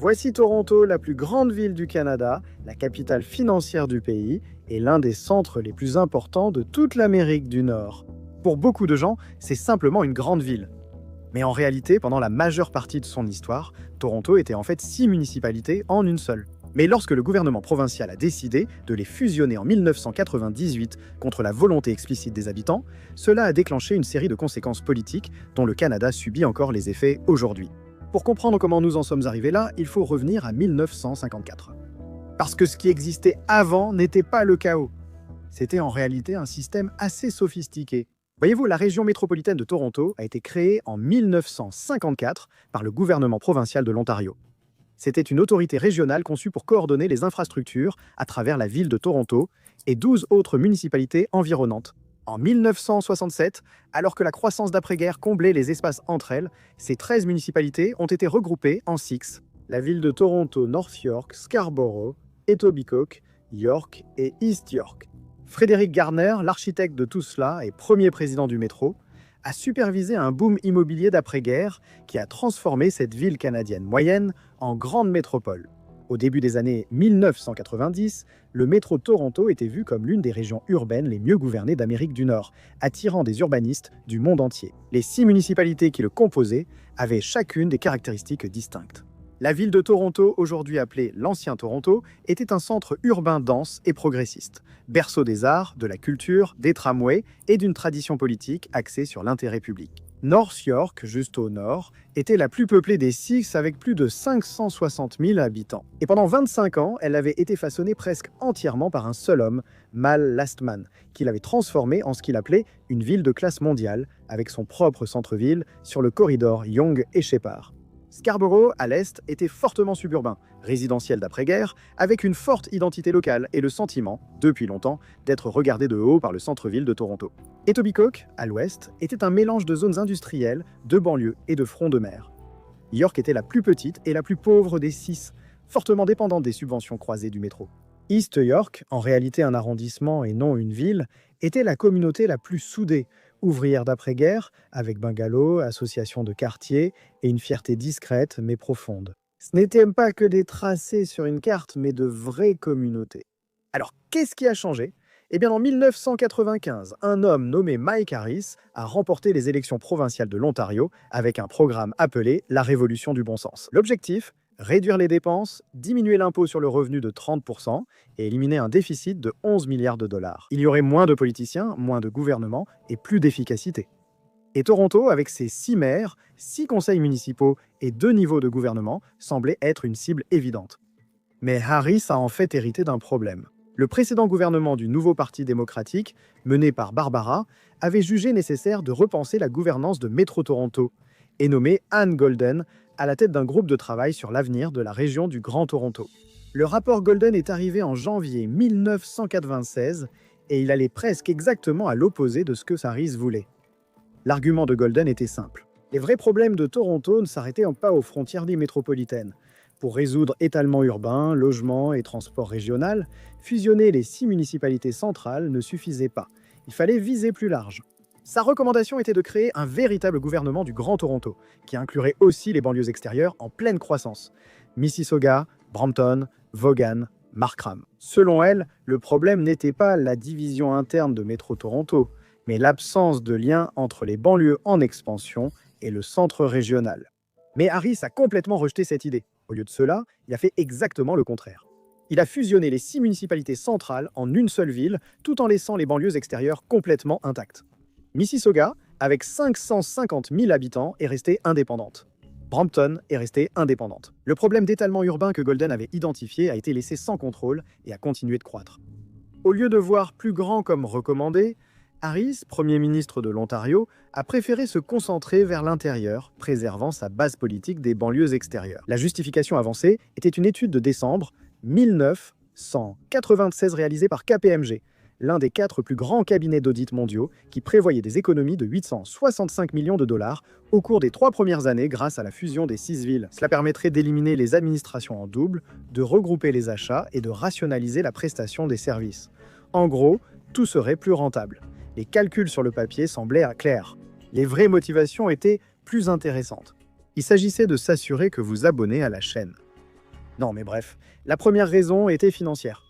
Voici Toronto, la plus grande ville du Canada, la capitale financière du pays et l'un des centres les plus importants de toute l'Amérique du Nord. Pour beaucoup de gens, c'est simplement une grande ville. Mais en réalité, pendant la majeure partie de son histoire, Toronto était en fait 6 municipalités en une seule. Mais lorsque le gouvernement provincial a décidé de les fusionner en 1998 contre la volonté explicite des habitants, cela a déclenché une série de conséquences politiques dont le Canada subit encore les effets aujourd'hui. Pour comprendre comment nous en sommes arrivés là, il faut revenir à 1954. Parce que ce qui existait avant n'était pas le chaos. C'était en réalité un système assez sophistiqué. Voyez-vous, la région métropolitaine de Toronto a été créée en 1954 par le gouvernement provincial de l'Ontario. C'était une autorité régionale conçue pour coordonner les infrastructures à travers la ville de Toronto et 12 autres municipalités environnantes. En 1967, alors que la croissance d'après-guerre comblait les espaces entre elles, ces 13 municipalités ont été regroupées en 6. La ville de Toronto, North York, Scarborough, Etobicoke, York et East York. Frédéric Garner, l'architecte de tout cela et premier président du métro, a supervisé un boom immobilier d'après-guerre qui a transformé cette ville canadienne moyenne en grande métropole. Au début des années 1990, le métro Toronto était vu comme l'une des régions urbaines les mieux gouvernées d'Amérique du Nord, attirant des urbanistes du monde entier. Les 6 municipalités qui le composaient avaient chacune des caractéristiques distinctes. La ville de Toronto, aujourd'hui appelée l'Ancien Toronto, était un centre urbain dense et progressiste, berceau des arts, de la culture, des tramways et d'une tradition politique axée sur l'intérêt public. North York, juste au nord, était la plus peuplée des 6 avec plus de 560 000 habitants. Et pendant 25 ans, elle avait été façonnée presque entièrement par un seul homme, Mal Lastman, qui l'avait transformée en ce qu'il appelait une ville de classe mondiale, avec son propre centre-ville sur le corridor Yonge et Sheppard. Scarborough, à l'est, était fortement suburbain, résidentiel d'après-guerre, avec une forte identité locale et le sentiment, depuis longtemps, d'être regardé de haut par le centre-ville de Toronto. Etobicoke, à l'ouest, était un mélange de zones industrielles, de banlieues et de fronts de mer. York était la plus petite et la plus pauvre des 6, fortement dépendante des subventions croisées du métro. East York, en réalité un arrondissement et non une ville, était la communauté la plus soudée, ouvrière d'après-guerre, avec bungalows, associations de quartiers et une fierté discrète mais profonde. Ce n'était pas que des tracés sur une carte, mais de vraies communautés. Alors, qu'est-ce qui a changé ? Eh bien, en 1995, un homme nommé Mike Harris a remporté les élections provinciales de l'Ontario avec un programme appelé la Révolution du bon sens. L'objectif ? Réduire les dépenses, diminuer l'impôt sur le revenu de 30% et éliminer un déficit de 11 milliards de dollars. Il y aurait moins de politiciens, moins de gouvernements et plus d'efficacité. Et Toronto, avec ses 6 maires, 6 conseils municipaux et 2 niveaux de gouvernement, semblait être une cible évidente. Mais Harris a en fait hérité d'un problème. Le précédent gouvernement du nouveau Parti démocratique, mené par Barbara, avait jugé nécessaire de repenser la gouvernance de Métro Toronto et nommé Anne Golden à la tête d'un groupe de travail sur l'avenir de la région du Grand Toronto. Le rapport Golden est arrivé en janvier 1996 et il allait presque exactement à l'opposé de ce que Harris voulait. L'argument de Golden était simple. Les vrais problèmes de Toronto ne s'arrêtaient pas aux frontières des métropolitaines. Pour résoudre étalement urbain, logement et transport régional, fusionner les 6 municipalités centrales ne suffisait pas. Il fallait viser plus large. Sa recommandation était de créer un véritable gouvernement du Grand Toronto, qui inclurait aussi les banlieues extérieures en pleine croissance. Mississauga, Brampton, Vaughan, Markham. Selon elle, le problème n'était pas la division interne de Métro Toronto, mais l'absence de lien entre les banlieues en expansion et le centre régional. Mais Harris a complètement rejeté cette idée. Au lieu de cela, il a fait exactement le contraire. Il a fusionné les 6 municipalités centrales en une seule ville, tout en laissant les banlieues extérieures complètement intactes. Mississauga, avec 550 000 habitants, est restée indépendante. Brampton est restée indépendante. Le problème d'étalement urbain que Golden avait identifié a été laissé sans contrôle et a continué de croître. Au lieu de voir plus grand comme recommandé, Harris, Premier ministre de l'Ontario, a préféré se concentrer vers l'intérieur, préservant sa base politique des banlieues extérieures. La justification avancée était une étude de décembre 1996 réalisée par KPMG, l'un des 4 plus grands cabinets d'audit mondiaux qui prévoyait des économies de 865 millions de dollars au cours des 3 premières années grâce à la fusion des 6 villes. Cela permettrait d'éliminer les administrations en double, de regrouper les achats et de rationaliser la prestation des services. En gros, tout serait plus rentable. Les calculs sur le papier semblaient clairs. Les vraies motivations étaient plus intéressantes. Il s'agissait de s'assurer que vous abonnez à la chaîne. Non, mais bref, la première raison était financière.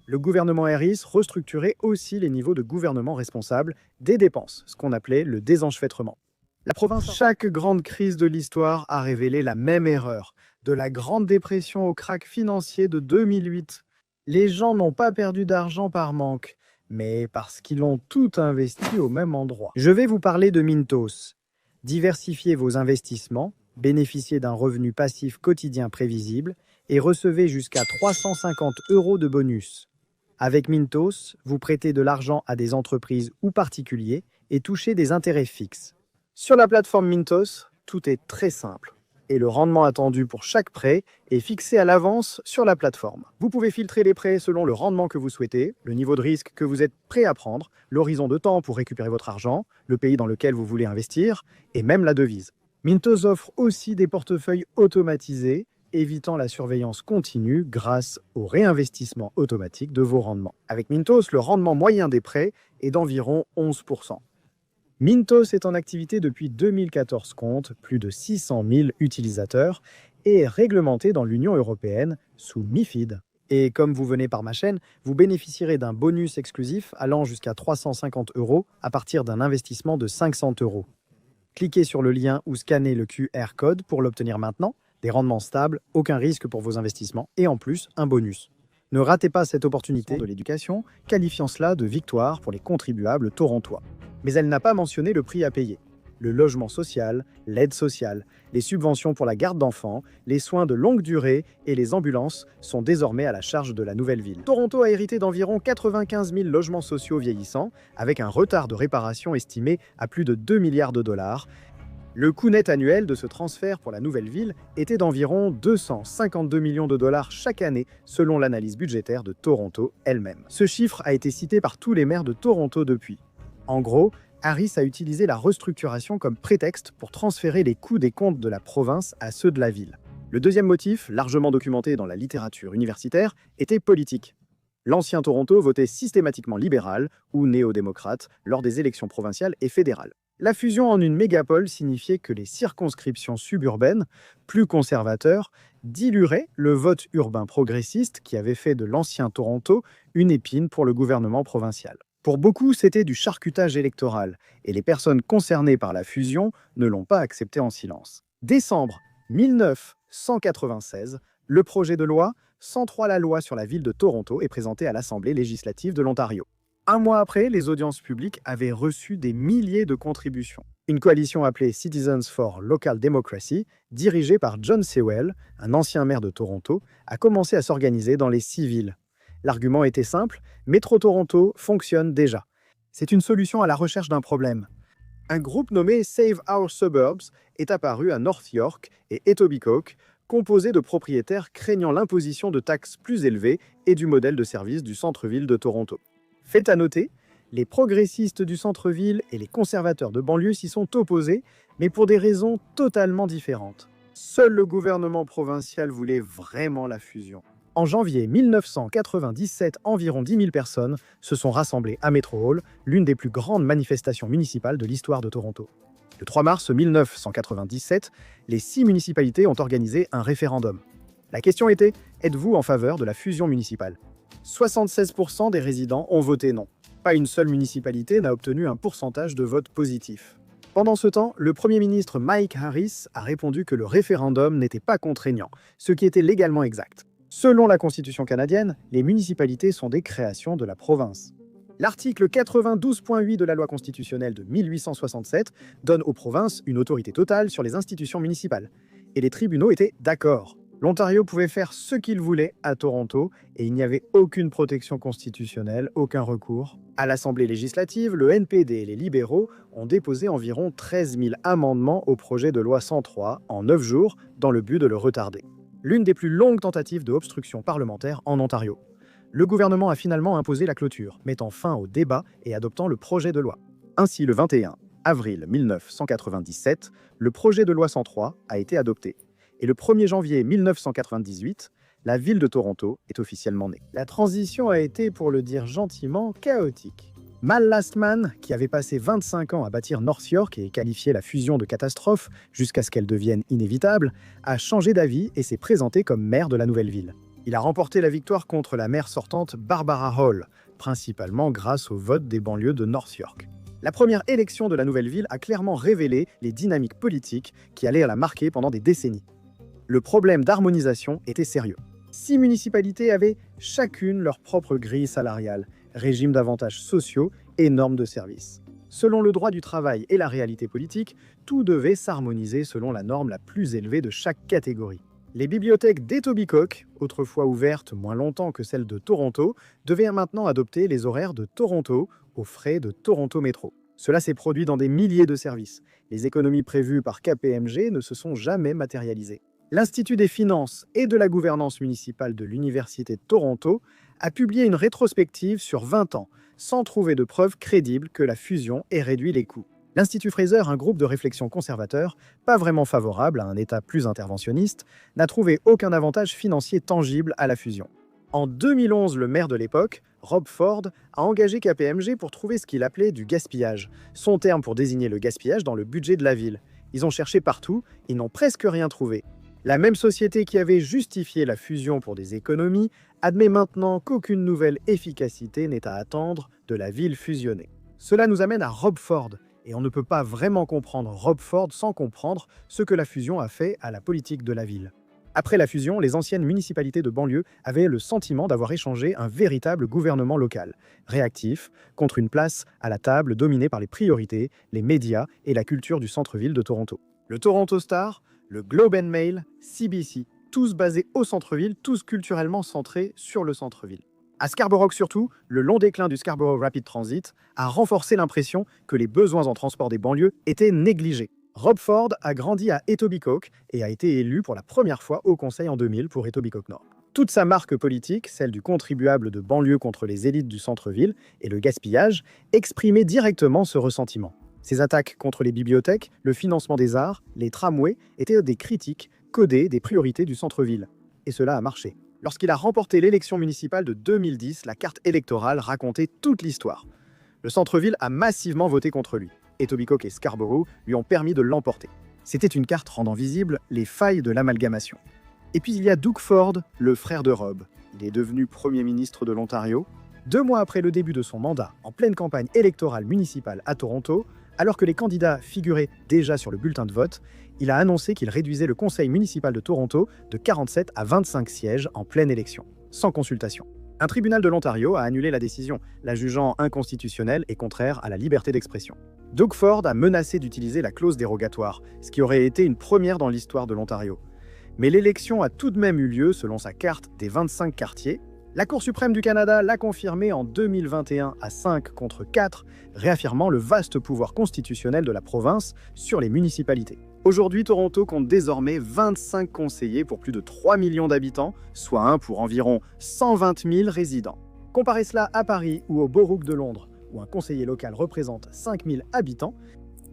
Le gouvernement Harris restructurait aussi les niveaux de gouvernement responsables des dépenses, ce qu'on appelait le désenchevêtrement. La province, chaque grande crise de l'histoire a révélé la même erreur, de la Grande Dépression au krach financier de 2008. Les gens n'ont pas perdu d'argent par manque, mais parce qu'ils ont tout investi au même endroit. Je vais vous parler de Mintos. Diversifiez vos investissements, bénéficiez d'un revenu passif quotidien prévisible et recevez jusqu'à 350 € de bonus. Avec Mintos, vous prêtez de l'argent à des entreprises ou particuliers et touchez des intérêts fixes. Sur la plateforme Mintos, tout est très simple et le rendement attendu pour chaque prêt est fixé à l'avance sur la plateforme. Vous pouvez filtrer les prêts selon le rendement que vous souhaitez, le niveau de risque que vous êtes prêt à prendre, l'horizon de temps pour récupérer votre argent, le pays dans lequel vous voulez investir et même la devise. Mintos offre aussi des portefeuilles automatisés, évitant la surveillance continue grâce au réinvestissement automatique de vos rendements. Avec Mintos, le rendement moyen des prêts est d'environ 11%. Mintos est en activité depuis 2014, compte plus de 600 000 utilisateurs et est réglementé dans l'Union européenne sous MiFID. Et comme vous venez par ma chaîne, vous bénéficierez d'un bonus exclusif allant jusqu'à 350 € à partir d'un investissement de 500 €. Cliquez sur le lien ou scannez le QR code pour l'obtenir maintenant. Des rendements stables, aucun risque pour vos investissements et en plus un bonus. Ne ratez pas cette opportunité de l'éducation, qualifiant cela de victoire pour les contribuables torontois. Mais elle n'a pas mentionné le prix à payer. Le logement social, l'aide sociale, les subventions pour la garde d'enfants, les soins de longue durée et les ambulances sont désormais à la charge de la nouvelle ville. Toronto a hérité d'environ 95 000 logements sociaux vieillissants, avec un retard de réparation estimé à plus de 2 milliards de dollars. Le coût net annuel de ce transfert pour la nouvelle ville était d'environ 252 millions de dollars chaque année, selon l'analyse budgétaire de Toronto elle-même. Ce chiffre a été cité par tous les maires de Toronto depuis. En gros, Harris a utilisé la restructuration comme prétexte pour transférer les coûts des comptes de la province à ceux de la ville. Le deuxième motif, largement documenté dans la littérature universitaire, était politique. L'ancien Toronto votait systématiquement libéral ou néo-démocrate lors des élections provinciales et fédérales. La fusion en une mégapole signifiait que les circonscriptions suburbaines, plus conservateurs, dilueraient le vote urbain progressiste qui avait fait de l'ancien Toronto une épine pour le gouvernement provincial. Pour beaucoup, c'était du charcutage électoral, et les personnes concernées par la fusion ne l'ont pas accepté en silence. Décembre 1996, le projet de loi 103, la loi sur la ville de Toronto, est présenté à l'Assemblée législative de l'Ontario. Un mois après, les audiences publiques avaient reçu des milliers de contributions. Une coalition appelée Citizens for Local Democracy, dirigée par John Sewell, un ancien maire de Toronto, a commencé à s'organiser dans les 6 villes. L'argument était simple, Métro Toronto fonctionne déjà. C'est une solution à la recherche d'un problème. Un groupe nommé Save Our Suburbs est apparu à North York et Etobicoke, composé de propriétaires craignant l'imposition de taxes plus élevées et du modèle de service du centre-ville de Toronto. Fait à noter, les progressistes du centre-ville et les conservateurs de banlieue s'y sont opposés, mais pour des raisons totalement différentes. Seul le gouvernement provincial voulait vraiment la fusion. En janvier 1997, environ 10 000 personnes se sont rassemblées à Metro Hall, l'une des plus grandes manifestations municipales de l'histoire de Toronto. Le 3 mars 1997, les 6 municipalités ont organisé un référendum. La question était, êtes-vous en faveur de la fusion municipale ? 76% des résidents ont voté non. Pas une seule municipalité n'a obtenu un pourcentage de vote positif. Pendant ce temps, le Premier ministre Mike Harris a répondu que le référendum n'était pas contraignant, ce qui était légalement exact. Selon la Constitution canadienne, les municipalités sont des créations de la province. L'article 92.8 de la loi constitutionnelle de 1867 donne aux provinces une autorité totale sur les institutions municipales. Et les tribunaux étaient d'accord. L'Ontario pouvait faire ce qu'il voulait à Toronto et il n'y avait aucune protection constitutionnelle, aucun recours. À l'Assemblée législative, le NPD et les libéraux ont déposé environ 13 000 amendements au projet de loi 103 en 9 jours dans le but de le retarder. L'une des plus longues tentatives de obstruction parlementaire en Ontario. Le gouvernement a finalement imposé la clôture, mettant fin au débat et adoptant le projet de loi. Ainsi, le 21 avril 1997, le projet de loi 103 a été adopté. Et le 1er janvier 1998, la ville de Toronto est officiellement née. La transition a été, pour le dire gentiment, chaotique. Mal Lastman, qui avait passé 25 ans à bâtir North York et qualifié la fusion de catastrophe jusqu'à ce qu'elle devienne inévitable, a changé d'avis et s'est présenté comme maire de la nouvelle ville. Il a remporté la victoire contre la maire sortante Barbara Hall, principalement grâce au vote des banlieues de North York. La première élection de la nouvelle ville a clairement révélé les dynamiques politiques qui allaient la marquer pendant des décennies. Le problème d'harmonisation était sérieux. 6 municipalités avaient chacune leur propre grille salariale, régime d'avantages sociaux et normes de service. Selon le droit du travail et la réalité politique, tout devait s'harmoniser selon la norme la plus élevée de chaque catégorie. Les bibliothèques d'Etobicoke, autrefois ouvertes moins longtemps que celles de Toronto, devaient maintenant adopter les horaires de Toronto aux frais de Toronto Métro. Cela s'est produit dans des milliers de services. Les économies prévues par KPMG ne se sont jamais matérialisées. L'Institut des finances et de la gouvernance municipale de l'Université de Toronto a publié une rétrospective sur 20 ans, sans trouver de preuves crédibles que la fusion ait réduit les coûts. L'Institut Fraser, un groupe de réflexion conservateur, pas vraiment favorable à un État plus interventionniste, n'a trouvé aucun avantage financier tangible à la fusion. En 2011, le maire de l'époque, Rob Ford, a engagé KPMG pour trouver ce qu'il appelait du gaspillage, son terme pour désigner le gaspillage dans le budget de la ville. Ils ont cherché partout, ils n'ont presque rien trouvé. La même société qui avait justifié la fusion pour des économies admet maintenant qu'aucune nouvelle efficacité n'est à attendre de la ville fusionnée. Cela nous amène à Rob Ford, et on ne peut pas vraiment comprendre Rob Ford sans comprendre ce que la fusion a fait à la politique de la ville. Après la fusion, les anciennes municipalités de banlieue avaient le sentiment d'avoir échangé un véritable gouvernement local, réactif, contre une place à la table dominée par les priorités, les médias et la culture du centre-ville de Toronto. Le Toronto Star, le Globe and Mail, CBC, tous basés au centre-ville, tous culturellement centrés sur le centre-ville. À Scarborough surtout, le long déclin du Scarborough Rapid Transit a renforcé l'impression que les besoins en transport des banlieues étaient négligés. Rob Ford a grandi à Etobicoke et a été élu pour la première fois au conseil en 2000 pour Etobicoke Nord. Toute sa marque politique, celle du contribuable de banlieue contre les élites du centre-ville et le gaspillage, exprimait directement ce ressentiment. Ses attaques contre les bibliothèques, le financement des arts, les tramways étaient des critiques codées des priorités du centre-ville. Et cela a marché. Lorsqu'il a remporté l'élection municipale de 2010, la carte électorale racontait toute l'histoire. Le centre-ville a massivement voté contre lui. Etobicoke et Scarborough lui ont permis de l'emporter. C'était une carte rendant visibles les failles de l'amalgamation. Et puis il y a Doug Ford, le frère de Rob. Il est devenu Premier ministre de l'Ontario. 2 mois après le début de son mandat, en pleine campagne électorale municipale à Toronto, alors que les candidats figuraient déjà sur le bulletin de vote, il a annoncé qu'il réduisait le conseil municipal de Toronto de 47 à 25 sièges en pleine élection, sans consultation. Un tribunal de l'Ontario a annulé la décision, la jugeant inconstitutionnelle et contraire à la liberté d'expression. Doug Ford a menacé d'utiliser la clause dérogatoire, ce qui aurait été une première dans l'histoire de l'Ontario. Mais l'élection a tout de même eu lieu selon sa carte des 25 quartiers. La Cour suprême du Canada l'a confirmé en 2021 à 5 contre 4, réaffirmant le vaste pouvoir constitutionnel de la province sur les municipalités. Aujourd'hui, Toronto compte désormais 25 conseillers pour plus de 3 millions d'habitants, soit un pour environ 120 000 résidents. Comparez cela à Paris ou au Borough de Londres, où un conseiller local représente 5 000 habitants.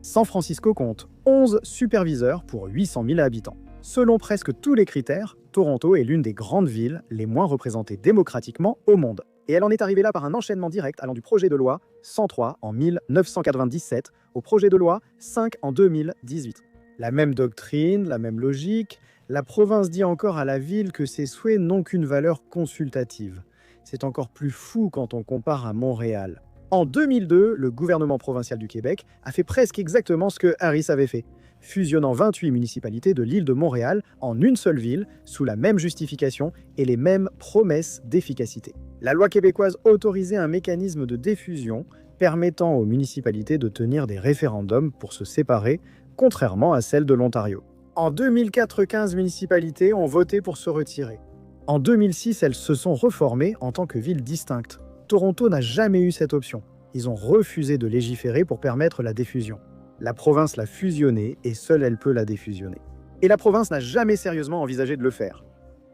San Francisco compte 11 superviseurs pour 800 000 habitants. Selon presque tous les critères, Toronto est l'une des grandes villes les moins représentées démocratiquement au monde. Et elle en est arrivée là par un enchaînement direct allant du projet de loi 103 en 1997 au projet de loi 5 en 2018. La même doctrine, la même logique, la province dit encore à la ville que ses souhaits n'ont qu'une valeur consultative. C'est encore plus fou quand on compare à Montréal. En 2002, le gouvernement provincial du Québec a fait presque exactement ce que Harris avait fait, fusionnant 28 municipalités de l'île de Montréal en une seule ville, sous la même justification et les mêmes promesses d'efficacité. La loi québécoise autorisait un mécanisme de diffusion permettant aux municipalités de tenir des référendums pour se séparer, contrairement à celle de l'Ontario. En 2004, 15 municipalités ont voté pour se retirer. En 2006, elles se sont reformées en tant que villes distinctes. Toronto n'a jamais eu cette option. Ils ont refusé de légiférer pour permettre la défusion. La province l'a fusionnée et seule elle peut la défusionner. Et la province n'a jamais sérieusement envisagé de le faire.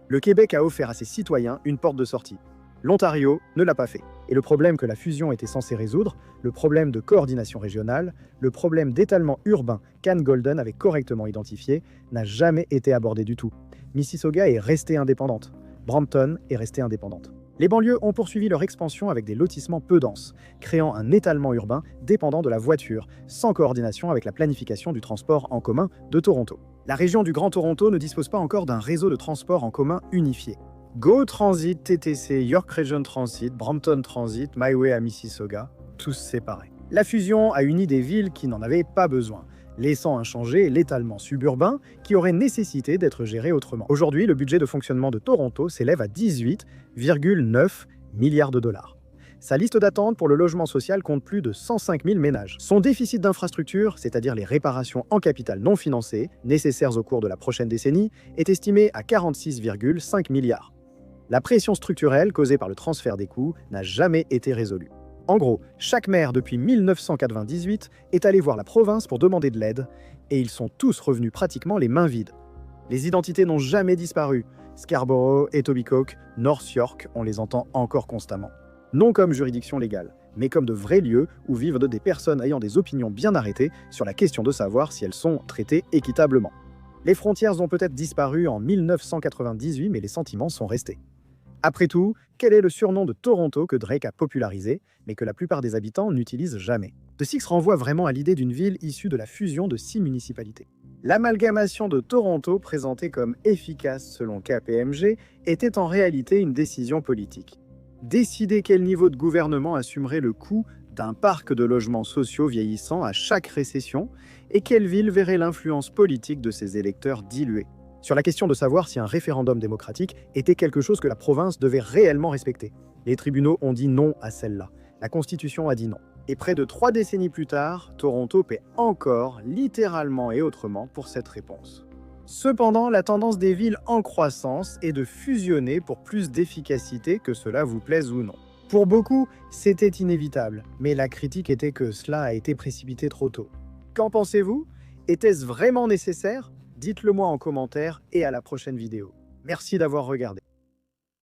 Le Québec a offert à ses citoyens une porte de sortie. L'Ontario ne l'a pas fait. Et le problème que la fusion était censée résoudre, le problème de coordination régionale, le problème d'étalement urbain qu'Anne Golden avait correctement identifié, n'a jamais été abordé du tout. Mississauga est restée indépendante. Brampton est restée indépendante. Les banlieues ont poursuivi leur expansion avec des lotissements peu denses, créant un étalement urbain dépendant de la voiture, sans coordination avec la planification du transport en commun de Toronto. La région du Grand Toronto ne dispose pas encore d'un réseau de transport en commun unifié. Go Transit, TTC, York Region Transit, Brampton Transit, MyWay à Mississauga, tous séparés. La fusion a uni des villes qui n'en avaient pas besoin, laissant inchangé l'étalement suburbain qui aurait nécessité d'être géré autrement. Aujourd'hui, le budget de fonctionnement de Toronto s'élève à 18,9 milliards de dollars. Sa liste d'attente pour le logement social compte plus de 105 000 ménages. Son déficit d'infrastructure, c'est-à-dire les réparations en capital non financées, nécessaires au cours de la prochaine décennie, est estimé à 46,5 milliards. La pression structurelle causée par le transfert des coûts n'a jamais été résolue. En gros, chaque maire depuis 1998 est allé voir la province pour demander de l'aide, et ils sont tous revenus pratiquement les mains vides. Les identités n'ont jamais disparu. Scarborough, Etobicoke, North York, on les entend encore constamment. Non comme juridiction légale, mais comme de vrais lieux où vivent des personnes ayant des opinions bien arrêtées sur la question de savoir si elles sont traitées équitablement. Les frontières ont peut-être disparu en 1998, mais les sentiments sont restés. Après tout, quel est le surnom de Toronto que Drake a popularisé, mais que la plupart des habitants n'utilisent jamais? The Six renvoie vraiment à l'idée d'une ville issue de la fusion de 6 municipalités. L'amalgamation de Toronto, présentée comme efficace selon KPMG, était en réalité une décision politique. Décider quel niveau de gouvernement assumerait le coût d'un parc de logements sociaux vieillissant à chaque récession et quelle ville verrait l'influence politique de ses électeurs diluée. Sur la question de savoir si un référendum démocratique était quelque chose que la province devait réellement respecter. Les tribunaux ont dit non à celle-là. La Constitution a dit non. Et près de 3 décennies plus tard, Toronto paie encore, littéralement et autrement, pour cette réponse. Cependant, la tendance des villes en croissance est de fusionner pour plus d'efficacité, que cela vous plaise ou non. Pour beaucoup, c'était inévitable, mais la critique était que cela a été précipité trop tôt. Qu'en pensez-vous? Était-ce vraiment nécessaire? Dites-le moi en commentaire et à la prochaine vidéo. Merci d'avoir regardé.